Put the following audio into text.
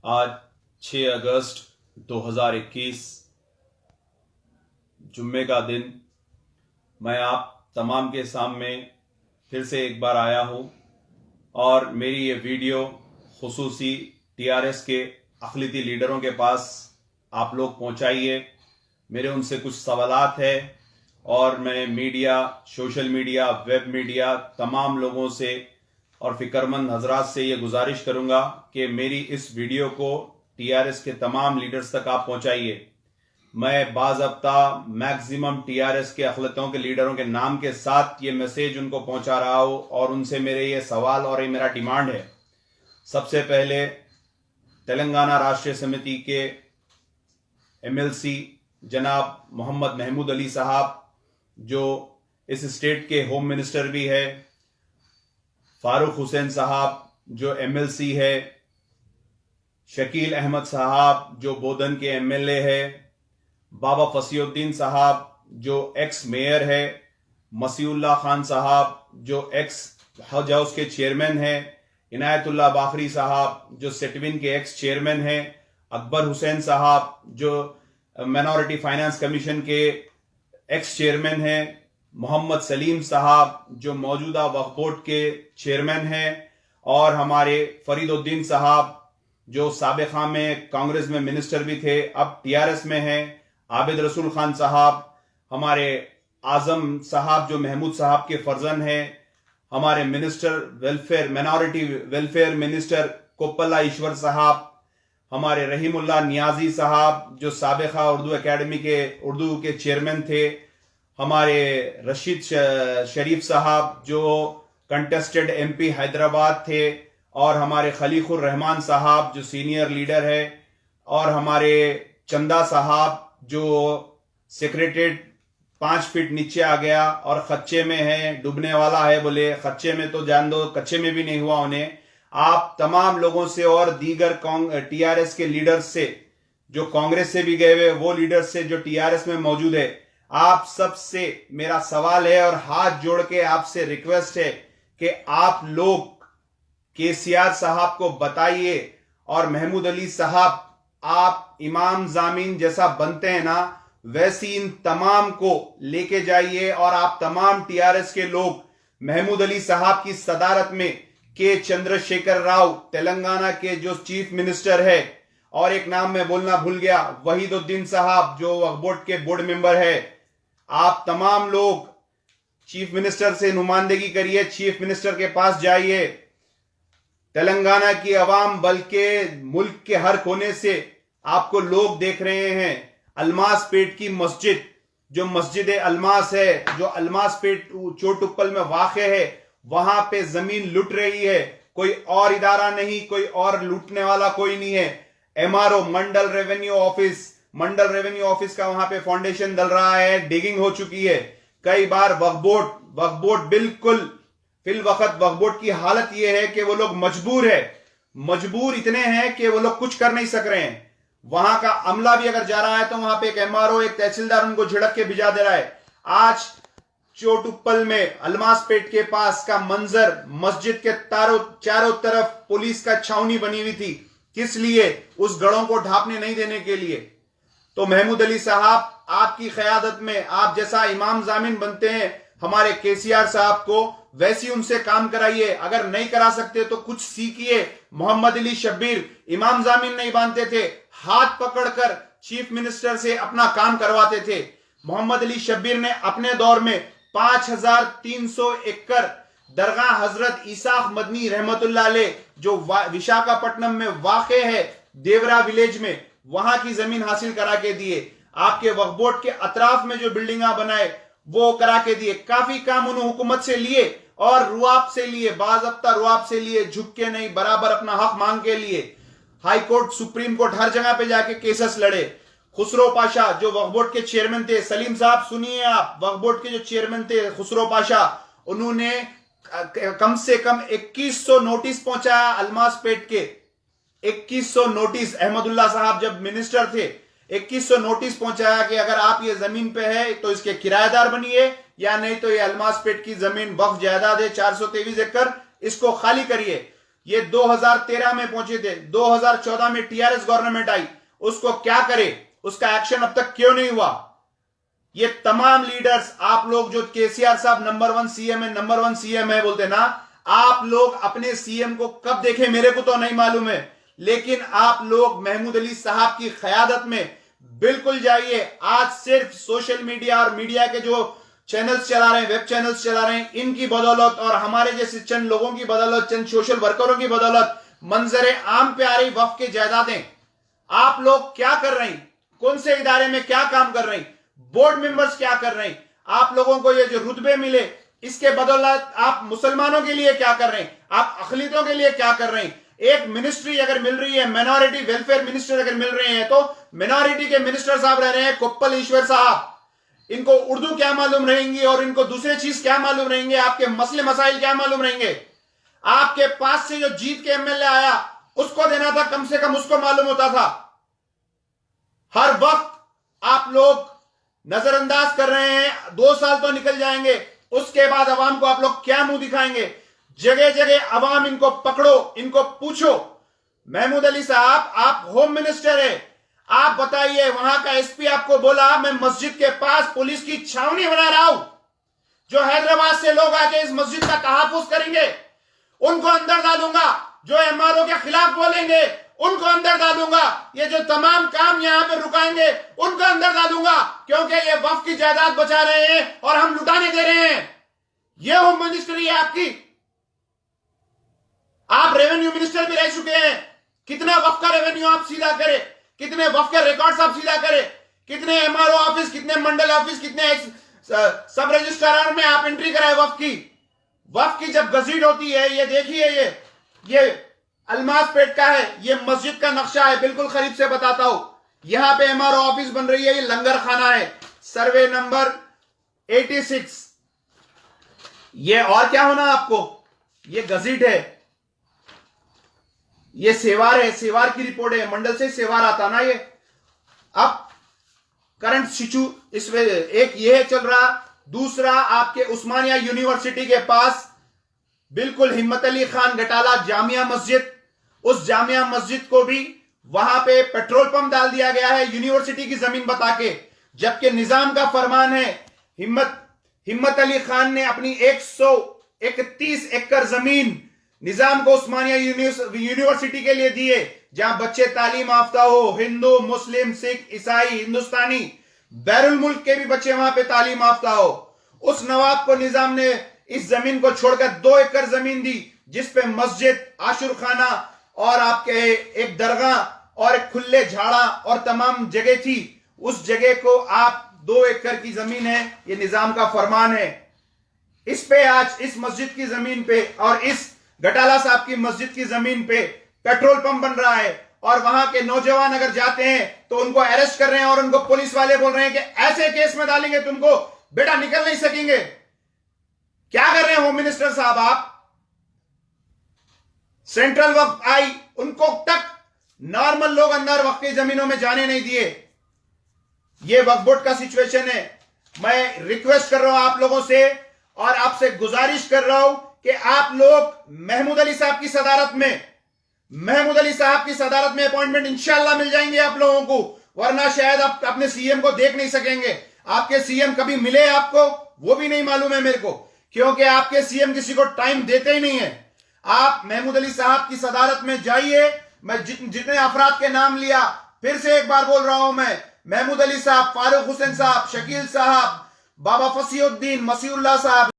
आज 6 अगस्त 2021 जुम्मे का दिन मैं आप तमाम के सामने फिर से एक बार आया हूँ और मेरी ये वीडियो खुसूसी टीआरएस के अक़लियती लीडरों के पास आप लोग पहुँचाइए। मेरे उनसे कुछ सवालात है और मैं media, social media, web media तमाम लोगों से और फिक्रमंद हजरात से ये गुजारिश करूंगा कि मेरी इस वीडियो को टीआरएस के तमाम लीडर्स तक आप पहुंचाइए। मैं बाज़ाब्ता मैक्सिमम टीआरएस के अक़लियतों के लीडरों के नाम के साथ ये मैसेज उनको पहुंचा रहा हूं और उनसे मेरे ये सवाल और ये मेरा डिमांड है। सबसे पहले तेलंगाना राष्ट्रीय समिति के एमएलसी जनाब मोहम्मद महमूद अली साहब, जो इस स्टेट के होम मिनिस्टर भी है, फारूक हुसैन साहब जो एमएलसी है, शकील अहमद साहब जो बोधन के एमएलए है, बाबा फसीउद्दीन साहब जो एक्स मेयर है, मसीउल्लाह खान साहब जो एक्स हज हाउस के चेयरमैन है, इनायतुल्लाह बाखरी साहब जो सेटविन के एक्स चेयरमैन है, अकबर हुसैन साहब जो माइनॉरिटी फाइनेंस कमीशन के एक्स चेयरमैन है, मोहम्मद सलीम साहब जो मौजूदा वक्फ बोर्ड के चेयरमैन हैं, और हमारे फरीदुद्दीन साहब जो साबिक़ा में कांग्रेस में मिनिस्टर भी थे, अब टीआरएस में हैं, आबिद रसूल खान साहब, हमारे आजम साहब जो महमूद साहब के फर्जन हैं, हमारे minister welfare, minority welfare minister Koppula Eshwar साहब, हमारे रहीमुल्लाह नियाजी साहब जो साबिक़ा उर्दू एकेडमी के उर्दू के चेयरमैन थे, हमारे रशीद शरीफ साहब जो कंटेस्टेड एमपी हैदराबाद थे, और हमारे खलीकुर रहमान साहब जो सीनियर लीडर है, और हमारे चंदा साहब जो सेक्रेटरीट 5 फीट नीचे आ गया और खच्चे में है, डूबने वाला है, बोले खच्चे में तो जान दो, कच्चे में भी नहीं हुआ उन्हें। आप तमाम लोगों से और दीगर टीआरएस के लीडर्स से जो कांग्रेस से भी गए हुए, वो लीडर्स से जो टीआरएस में मौजूद है, आप सबसे मेरा सवाल है और हाथ जोड़ के आपसे रिक्वेस्ट है कि आप लोग केसीआर साहब को बताइए, और महमूद अली साहब, आप इमाम जामीन जैसा बनते हैं ना, वैसी इन तमाम को लेके जाइए, और आप तमाम टीआरएस के लोग महमूद अली साहब की सदारत में के चंद्रशेखर राव तेलंगाना के जो चीफ मिनिस्टर है, और एक नाम मैं बोलना भूल गया, वहीदुद्दीन साहब जो वक्फ बोर्ड के बोर्ड मेंबर है, आप तमाम लोग चीफ मिनिस्टर से नुमाइंदगी करिए, चीफ मिनिस्टर के पास जाइए। तेलंगाना की आवाम बल्कि मुल्क के हर कोने से आपको लोग देख रहे हैं। अलमास पेट की मस्जिद जो मस्जिद अलमास है, जो अलमास पेट चोटुप्पल में वाक़े है, वहां पे जमीन लूट रही है, कोई और इदारा नहीं, कोई और लूटने वाला कोई नहीं है। एमआरओ मंडल रेवेन्यू ऑफिस का वहां पे फाउंडेशन डल रहा है, डिगिंग हो चुकी है। कई बार वक्फ बोर्ड बिल्कुल फिल वक्त वक्फ बोर्ड की हालत यह है कि वो लोग मजबूर इतने हैं कि वो लोग कुछ कर नहीं सक रहे हैं। वहां का अमला भी अगर जा रहा है तो वहां पे एक एमआरओ, एक तहसीलदार उनको झिड़क के भिजा दे रहा है। आज चोटुप्पल में अलमास पेट के पास का मंजर, मस्जिद के चारों तरफ पुलिस का छावनी बनी हुई थी, किस लिए? उस गढ़ों को ढांपने नहीं देने के लिए। तो महमूद अली साहब, आपकी क़यादत में आप जैसा इमाम जामिन बनते हैं हमारे केसीआर साहब को, वैसी उनसे काम कराइए। अगर नहीं करा सकते तो कुछ सीखिए। मोहम्मद अली शब्बीर इमाम जामिन नहीं बांधते थे, हाथ पकड़कर चीफ मिनिस्टर से अपना काम करवाते थे। मोहम्मद अली शब्बीर ने अपने दौर में 5300 एकड़ दरगाह हजरत ईसाक मदनी रहमतुल्लाह अलैह जो विशाखापट्टनम में वाक़े है, देवरा विलेज में, वहां की जमीन हासिल करा के दिए। आपके वक्फ बोर्ड के अतराफ में जो बिल्डिंगा बनाए वो करा के दिए। काफी काम उन्होंने हुकूमत से लिए और रुआब से लिए, बाज़ाब्ता रुआब से लिए, झुक के नहीं, बराबर अपना हक मांग के लिए। हाई कोर्ट, सुप्रीम कोर्ट, हर जगह पे जाके केसेस लड़े। खुसरो पाशा जो वक्फ बोर्ड के चेयरमैन थे, सलीम साहब सुनिए आप, वक्फ बोर्ड के जो चेयरमैन थे खुसरो पाशा, उन्होंने कम से कम 2100 नोटिस पहुंचाया अलमास पेट के, 2100 नोटिस। अहमदुल्ला साहब जब मिनिस्टर थे 2100 नोटिस पहुंचाया कि अगर आप ये जमीन पे है तो इसके किराएदार बनिए, या नहीं तो ये अलमास पेट की जमीन वक्फ जायदाद है 423 एकड़, इसको खाली करिए। ये 2013 में पहुंचे थे, 2014 में टीआरएस गवर्नमेंट आई, उसको क्या करे, उसका एक्शन अब तक क्यों नहीं हुआ। ये तमाम लीडर्स, आप लोग जो केसीआर साहब नंबर 1 सीएम है, नंबर 1 सीएम है बोलते ना, आप लोग अपने सीएम को कब देखे मेरे को तो नहीं मालूम है, लेकिन आप लोग महमूद अली साहब की क़यादत में बिल्कुल जाइए। आज सिर्फ सोशल मीडिया और मीडिया के जो चैनल्स चला रहे हैं, वेब चैनल्स चला रहे हैं, इनकी बदौलत और हमारे जैसे चंद लोगों की बदौलत, चंद सोशल वर्करों की बदौलत मंजरे आम पे आ रही वक्फ की जायदादें। आप लोग क्या कर रहे हैं, कौन से इदारे में क्या काम कर रहे हैं, बोर्ड मेंबर्स क्या कर रहे हैं, आप लोगों को ये जो रुतबे मिले इसके बदौलत आप मुसलमानों के लिए क्या कर रहे हैं, आप अखिलियतों के लिए क्या कर रहे हैं। एक मिनिस्ट्री अगर मिल रही है, माइनॉरिटी वेलफेयर मिनिस्टर अगर मिल रहे हैं, तो मिनॉरिटी के मिनिस्टर साहब रह रहे हैं कोप्पल ईश्वर साहब, इनको उर्दू क्या मालूम रहेंगी और इनको दूसरे चीज क्या मालूम रहेंगे, आपके मसले मसाइल क्या मालूम रहेंगे। आपके पास से जो जीत के एमएलए आया उसको देना था, कम से कम उसको मालूम होता था। हर वक्त आप लोग नजरअंदाज कर रहे हैं। 2 साल तो निकल जाएंगे, उसके बाद अवाम को आप लोग क्या मुंह दिखाएंगे। जगह जगह अवाम इनको पकड़ो, इनको पूछो। महमूद अली साहब, आप होम मिनिस्टर है, आप बताइए, वहां का एसपी आपको बोला मैं मस्जिद के पास पुलिस की छावनी बना रहा हूं, जो हैदराबाद से लोग आके इस मस्जिद का तहफ्फुज करेंगे उनको अंदर डालूंगा, जो एमआरओ के खिलाफ बोलेंगे उनको अंदर डालूंगा, ये जो तमाम काम यहां पे रुकाएंगे उनको अंदर डालूंगा, क्योंकि ये वक्फ की जायदाद बचा रहे हैं और हम लुटाने दे रहे हैं। ये होम मिनिस्ट्री है आपकी। आप रेवेन्यू मिनिस्टर भी रह चुके हैं। कितना वक्फ का रेवेन्यू आप सीधा करें, कितने वक्फ के रिकॉर्ड्स आप सीधा करें, कितने एमआरओ ऑफिस, कितने मंडल ऑफिस, कितने सब रजिस्ट्रार में आप एंट्री कराए वक्फ की। वक्फ की जब गजीट होती है, ये देखिए, ये अलमास पेट का है, ये मस्जिद का नक्शा है, बिल्कुल करीब से बताता हूं। यहां पे एमआरओ ऑफिस बन रही है, ये लंगर खाना है, सर्वे नंबर 86। ये और क्या होना आपको, ये गजीट है, ये सेवार है, सेवार की रिपोर्ट है, मंडल से सेवार आता ना। ये अब करंट सिचु इसमें एक ये चल रहा, दूसरा आपके उस्मानिया यूनिवर्सिटी के पास बिल्कुल हिम्मत अली खान गटाला जामिया मस्जिद, उस जामिया मस्जिद को भी वहां पे पेट्रोल पंप डाल दिया गया है यूनिवर्सिटी की जमीन बता के, जबकि निजाम का फरमान है हिम्मत अली खान ने अपनी 131 एकड़ जमीन निजाम को उस्मानिया यूनिवर्सिटी के लिए दिए, जहां बच्चे तालीम याफ्ता हो, हिंदू, मुस्लिम, सिख, ईसाई, हिंदुस्तानी, बैरुल मुल्क के भी बच्चे वहां पे तालीम याफ्ता हो। उस नवाब को निजाम ने इस जमीन को छोड़कर 2 एकड़ जमीन दी, जिसपे मस्जिद, आशुर खाना और आपके एक दरगाह और एक खुले झाड़ा और तमाम जगह थी। उस जगह को आप 2 एकड़ की जमीन है, ये निजाम का फरमान है। इस पे आज इस मस्जिद की जमीन पे और इस गटाला साहब की मस्जिद की जमीन पे पेट्रोल पंप बन रहा है, और वहां के नौजवान अगर जाते हैं तो उनको अरेस्ट कर रहे हैं और उनको पुलिस वाले बोल रहे हैं कि ऐसे केस में डालेंगे तुमको, बेटा निकल नहीं सकेंगे। क्या कर रहे हैं होम मिनिस्टर साहब आप। सेंट्रल वक्फ आई, उनको तक नॉर्मल लोग अंदर वक्फ की जमीनों में जाने नहीं दिए। ये वक्फ बोर्ड का सिचुएशन है। मैं रिक्वेस्ट कर रहा हूं आप लोगों से और आपसे गुजारिश कर रहा हूं कि आप लोग महमूद अली साहब की सदारत में अपॉइंटमेंट इंशाल्लाह मिल जाएंगे आप लोगों को, वरना शायद आप अपने सीएम को देख नहीं सकेंगे। आपके सीएम कभी मिले आपको, वो भी नहीं मालूम है मेरे को, क्योंकि आपके सीएम किसी को टाइम देते ही नहीं है। आप महमूद अली साहब की सदारत में जाइए। मैं जितने अफराद के नाम लिया, फिर से एक बार बोल रहा हूं मैं, महमूद अली साहब, फारूक हुसैन साहब, शकील साहब, बाबा फसीउद्दीन, मसीउल्लाह साहब,